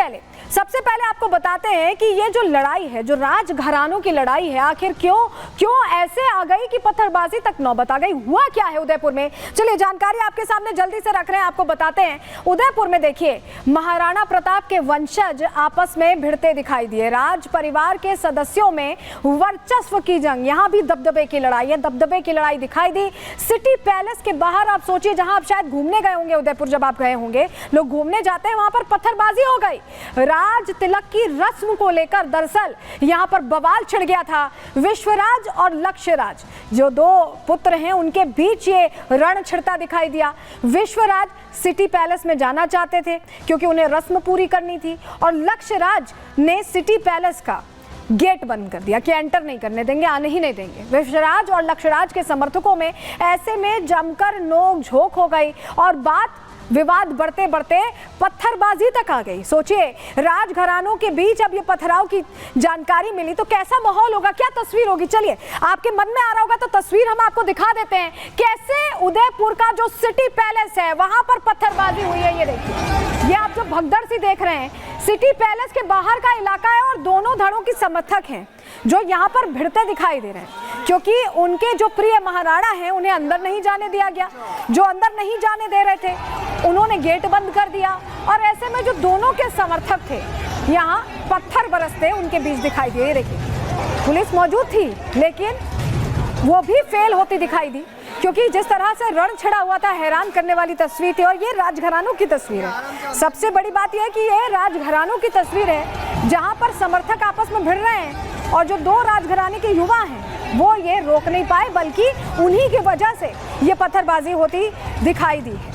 सबसे पहले आपको बताते हैं कि ये जो लड़ाई है, जो राजघरानों की लड़ाई है, आखिर क्यों ऐसे आ गई कि पत्थरबाजी तक नौबत आ गई। हुआ क्या है उदयपुर में, चलिए जानकारी आपके सामने जल्दी से रख रहे हैं, आपको बताते हैं। उदयपुर में देखिए, महाराणा प्रताप के वंशज आपस में भिड़ते दिखाई दिए। राज परिवार के सदस्यों में वर्चस्व की जंग, यहाँ भी दबदबे की लड़ाई है, दबदबे की लड़ाई दिखाई दी। सिटी पैलेस के बाहर आप सोचिए, जहां आप शायद घूमने गए होंगे उदयपुर, जब आप गए होंगे, लोग घूमने जाते हैं, वहां पर पत्थरबाजी हो गई। राज तिलक की रस्म को लेकर दरअसल यहां पर बवाल छिड़ गया था। विश्वराज और लक्ष्यराज जो दो पुत्र हैं, उनके बीच ये रण छिड़ता दिखाई दिया। विश्वराज सिटी पैलेस में जाना चाहते थे क्योंकि उन्हें रस्म पूरी करनी थी, और लक्ष्यराज ने सिटी पैलेस का गेट बंद कर दिया कि एंटर नहीं करने देंगे, आने ही नहीं देंगे। विश्वराज और लक्ष्यराज के समर्थकों में ऐसे में जमकर नोक झोंक हो गई और बात विवाद बढ़ते बढ़ते पत्थरबाजी तक आ गई। सोचिए, राजघरानों के बीच अब ये पथराव की जानकारी मिली तो कैसा माहौल होगा, क्या तस्वीर होगी। चलिए, आपके मन में आ रहा होगा तो तस्वीर हम आपको दिखा देते हैं, कैसे उदयपुर का जो सिटी पैलेस है वहां पर पत्थरबाजी हुई है। ये देखिए, ये आप जो भगदड़ सी देख रहे हैं, सिटी पैलेस के बाहर का इलाका है और दोनों धड़ों की समर्थक हैं जो यहाँ पर भिड़ते दिखाई दे रहे हैं, क्योंकि उनके जो प्रिय महाराणा हैं उन्हें अंदर नहीं जाने दिया गया। जो अंदर नहीं जाने दे रहे थे उन्होंने गेट बंद कर दिया, और ऐसे में जो दोनों के समर्थक थे यहाँ पत्थर बरसते उनके बीच दिखाई दिए। देखिए, पुलिस मौजूद थी लेकिन वो भी फेल होती दिखाई दी, क्योंकि जिस तरह से रण छिड़ा हुआ था, हैरान करने वाली तस्वीर थी। और ये राजघरानों की तस्वीर है। सबसे बड़ी बात यह है कि ये राजघरानों की तस्वीर है जहां पर समर्थक आपस में भिड़ रहे हैं, और जो दो राजघराने के युवा हैं वो ये रोक नहीं पाए, बल्कि उन्हीं की वजह से ये पत्थरबाजी होती दिखाई दी है।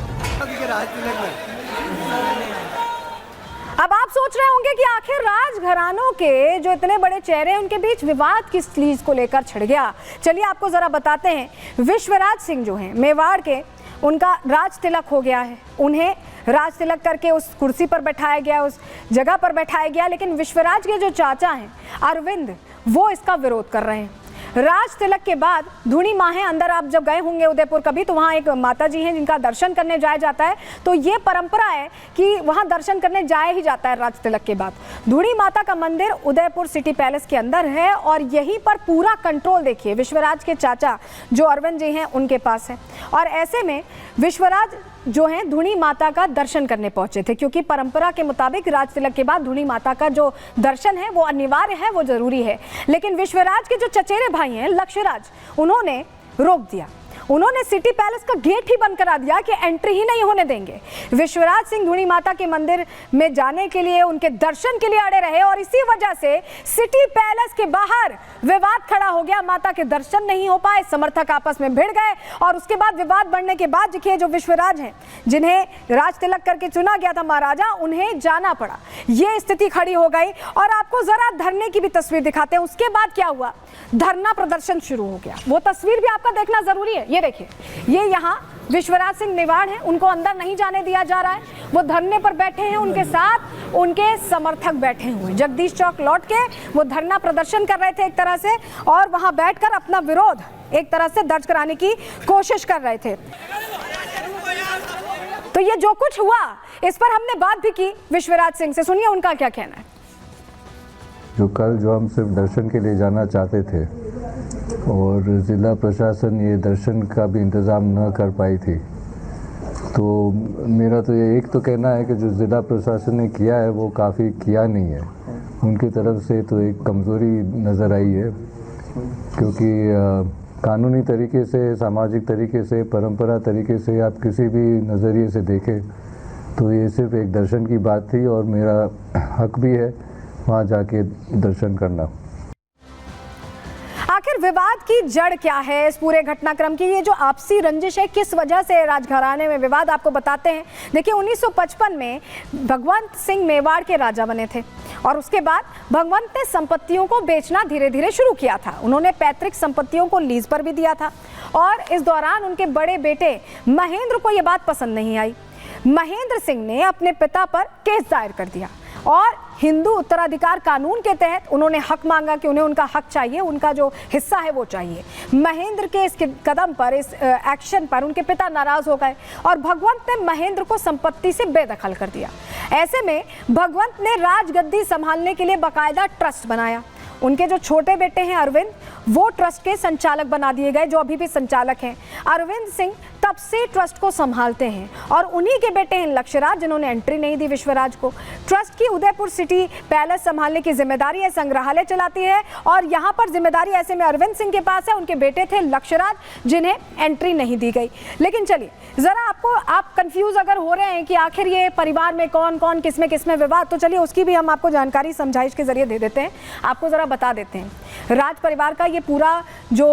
अब आप सोच रहे होंगे कि आखिर राजघरानों के जो इतने बड़े चेहरे हैं उनके बीच विवाद किस चीज को लेकर छिड़ गया। चलिए आपको जरा बताते हैं। विश्वराज सिंह जो हैं मेवाड़ के, उनका राज तिलक हो गया है, उन्हें राज तिलक करके उस कुर्सी पर बैठाया गया, उस जगह पर बैठाया गया। लेकिन विश्वराज के जो चाचा हैं अरविंद, वो इसका विरोध कर रहे हैं। राज तिलक के बाद धूनी माहें, अंदर आप जब गए होंगे उदयपुर कभी, तो वहाँ एक माता जी हैं जिनका दर्शन करने जाया जाता है। तो ये परंपरा है कि वहाँ दर्शन करने जाया ही जाता है राज तिलक के बाद। धूनी माता का मंदिर उदयपुर सिटी पैलेस के अंदर है, और यहीं पर पूरा कंट्रोल देखिए विश्वराज के चाचा जो अरविंद जी हैं उनके पास है। और ऐसे में विश्वराज जो हैं धूनी माता का दर्शन करने पहुंचे थे, क्योंकि परंपरा के मुताबिक राज तिलक के बाद धूनी माता का जो दर्शन है वो अनिवार्य है, वो जरूरी है। लेकिन विश्वराज के जो चचेरे भाई हैं लक्ष्यराज, उन्होंने रोक दिया। उन्होंने सिटी पैलेस का गेट ही बंद करा दिया कि एंट्री ही नहीं होने देंगे। विश्वराज सिंह धूनी माता के मंदिर में जाने के लिए, उनके दर्शन के लिए अड़े रहे, और इसी वजह से सिटी पैलेस के बाहर विवाद खड़ा हो गया। माता के दर्शन नहीं हो पाए, समर्थक आपस में भिड़ गए, और उसके बाद विवाद बढ़ने के बाद देखिए जो विश्वराज हैं, जिन्हें राज तिलक करके चुना गया था महाराजा, उन्हें जाना पड़ा। ये स्थिति खड़ी हो गई। और आपको जरा धरने की भी तस्वीर दिखाते हैं। उसके बाद क्या हुआ, धरना प्रदर्शन शुरू हो गया। वो तस्वीर भी आपका देखना जरूरी है। ये देखिए, ये यहाँ विश्वराज सिंह मेवाड़ हैं, उनको अंदर नहीं जाने दिया जा रहा है। वो धरने पर बैठे हैं, उनके साथ उनके समर्थक बैठे हुए। जगदीश चौक लौट के वो धरना प्रदर्शन कर रहे थे एक तरह से, और वहां बैठकर अपना विरोध एक तरह से दर्ज कराने की कोशिश कर रहे थे। तो ये जो कुछ हुआ, इस पर हमने बात भी की विश्वराज सिंह से, सुनिए उनका क्या कहना है। जो हम सिर्फ दर्शन के लिए जाना चाहते थे और ज़िला प्रशासन ये दर्शन का भी इंतज़ाम न कर पाई थी, तो मेरा तो ये एक तो कहना है कि जो ज़िला प्रशासन ने किया है वो काफ़ी किया नहीं है। उनकी तरफ से तो एक कमज़ोरी नज़र आई है, क्योंकि कानूनी तरीके से, सामाजिक तरीके से, परंपरा तरीके से आप किसी भी नज़रिए से देखें तो ये सिर्फ एक दर्शन की बात थी, और मेरा हक भी है वहाँ जाके दर्शन करना। आखिर विवाद की जड़ क्या है इस पूरे घटनाक्रम की, ये जो आपसी रंजिश है, किस वजह से राजघराने में विवाद, आपको बताते हैं। देखिए, 1955 में भगवंत सिंह मेवाड़ के राजा बने थे, और उसके बाद भगवंत ने संपत्तियों को बेचना धीरे धीरे शुरू किया था। उन्होंने पैतृक संपत्तियों को लीज पर भी दिया था, और इस दौरान उनके बड़े बेटे महेंद्र को यह बात पसंद नहीं आई। महेंद्र सिंह ने अपने पिता पर केस दायर कर दिया, और हिंदू उत्तराधिकार कानून के तहत उन्होंने हक मांगा कि उन्हें उनका हक चाहिए, उनका जो हिस्सा है वो चाहिए। महेंद्र के इस कदम पर, इस एक्शन पर उनके पिता नाराज हो गए और भगवंत ने महेंद्र को संपत्ति से बेदखल कर दिया। ऐसे में भगवंत ने राजगद्दी संभालने के लिए बाकायदा ट्रस्ट बनाया। उनके जो छोटे बेटे हैं अरविंद, वो ट्रस्ट के संचालक बना दिए गए, जो अभी भी संचालक हैं। अरविंद सिंह तब से ट्रस्ट को संभालते हैं और उन्हीं के बेटे हैं लक्ष्यराज, जिन्होंने एंट्री नहीं दी विश्वराज को। ट्रस्ट की उदयपुर सिटी पैलेस संभालने की जिम्मेदारी है, संग्रहालय चलाती है और यहाँ पर जिम्मेदारी ऐसे में अरविंद सिंह के पास है। उनके बेटे थे लक्ष्यराज, जिन्हें एंट्री नहीं दी गई। लेकिन चलिए जरा आप कंफ्यूज अगर हो रहे हैं कि आखिर ये परिवार में कौन कौन किसमें विवाद, तो चलिए उसकी भी हम आपको जानकारी समझाइश के जरिए दे देते हैं। आपको जरा बता देते हैं राज परिवार का ये पूरा जो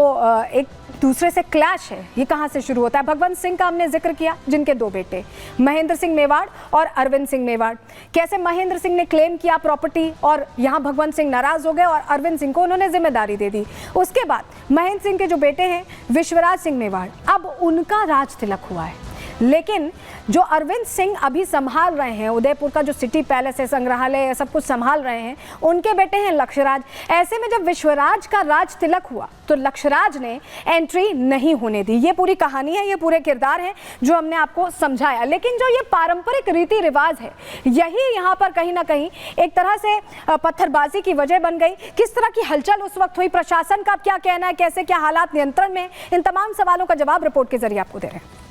एक दूसरे से क्लैश है, ये कहां से शुरू होता है। भगवंत सिंह का हमने जिक्र किया, जिनके दो बेटे महेंद्र सिंह मेवाड़ और अरविंद सिंह मेवाड़। कैसे महेंद्र सिंह ने क्लेम किया प्रॉपर्टी और यहां भगवंत सिंह नाराज हो गए और अरविंद सिंह को उन्होंने जिम्मेदारी दे दी। उसके बाद महेंद्र सिंह के जो बेटे हैं विश्वराज सिंह मेवाड़, अब उनका राज तिलक हुआ है। लेकिन जो अरविंद सिंह अभी संभाल रहे हैं, उदयपुर का जो सिटी पैलेस है, संग्रहालय, सब कुछ संभाल रहे हैं, उनके बेटे हैं लक्ष्यराज। ऐसे में जब विश्वराज का राज तिलक हुआ तो लक्ष्यराज ने एंट्री नहीं होने दी। ये पूरी कहानी है, ये पूरे किरदार हैं जो हमने आपको समझाया। लेकिन जो ये पारंपरिक रीति रिवाज है, यही यहाँ पर कहीं ना कहीं एक तरह से पत्थरबाजी की वजह बन गई। किस तरह की हलचल उस वक्त हुई, प्रशासन का क्या कहना है, कैसे क्या हालात नियंत्रण में, इन तमाम सवालों का जवाब रिपोर्ट के जरिए आपको दे रहे हैं।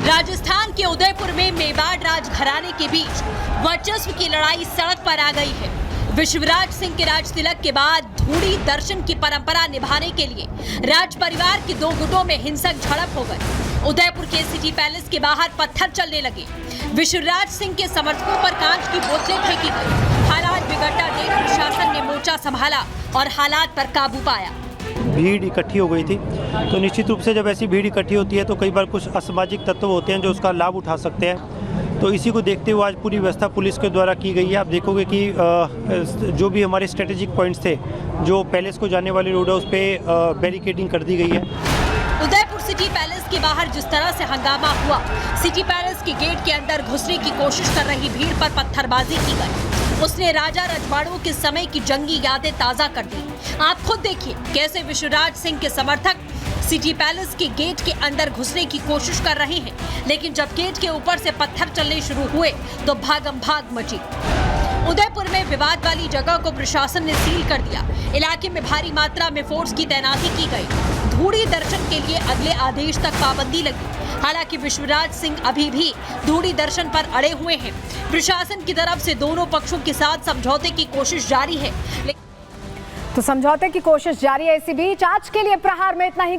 राजस्थान के उदयपुर में मेवाड़ राजघराने के बीच वर्चस्व की लड़ाई सड़क पर आ गई है। विश्वराज सिंह के राज तिलक के बाद धूड़ी दर्शन की परंपरा निभाने के लिए राज परिवार के दो गुटों में हिंसक झड़प हो गई। उदयपुर के सिटी पैलेस के बाहर पत्थर चलने लगे। विश्वराज सिंह के समर्थकों पर कांच की बोतलें फेंकी गई। हालात बिगड़ता देख प्रशासन ने मोर्चा संभाला और हालात पर काबू पाया। भीड़ इकट्ठी हो गई थी, तो निश्चित रूप से जब ऐसी भीड़ इकट्ठी होती है तो कई बार कुछ असामाजिक तत्व होते हैं जो उसका लाभ उठा सकते हैं। तो इसी को देखते हुए आज पूरी व्यवस्था पुलिस के द्वारा की गई है। आप देखोगे कि जो भी हमारे स्ट्रेटेजिक पॉइंट्स थे, जो पैलेस को जाने वाली रोड है, उस पर बैरिकेडिंग कर दी गई है। उदयपुर सिटी पैलेस के बाहर जिस तरह से हंगामा हुआ, सिटी पैलेस के गेट के अंदर घुसने की कोशिश कर रही भीड़ पर पत्थरबाजी की गई। उसने राजा रजवाड़ों के समय की जंगी यादें ताजा कर दी। आप खुद देखिए कैसे विश्वराज सिंह के समर्थक सिटी पैलेस के गेट के अंदर घुसने की कोशिश कर रहे हैं, लेकिन जब गेट के ऊपर से पत्थर चलने शुरू हुए तो भागम भाग मची। उदयपुर में विवाद वाली जगह को प्रशासन ने सील कर दिया। इलाके में भारी मात्रा में फोर्स की तैनाती की गई। धूड़ी दर्शन के लिए अगले आदेश तक पाबंदी लगी। हालांकि विश्वराज सिंह अभी भी धूड़ी दर्शन पर अड़े हुए हैं। प्रशासन की तरफ से दोनों पक्षों के साथ समझौते की कोशिश जारी है। तो समझौते की कोशिश जारी है। इसी बीच आज के लिए प्रहार में इतना ही।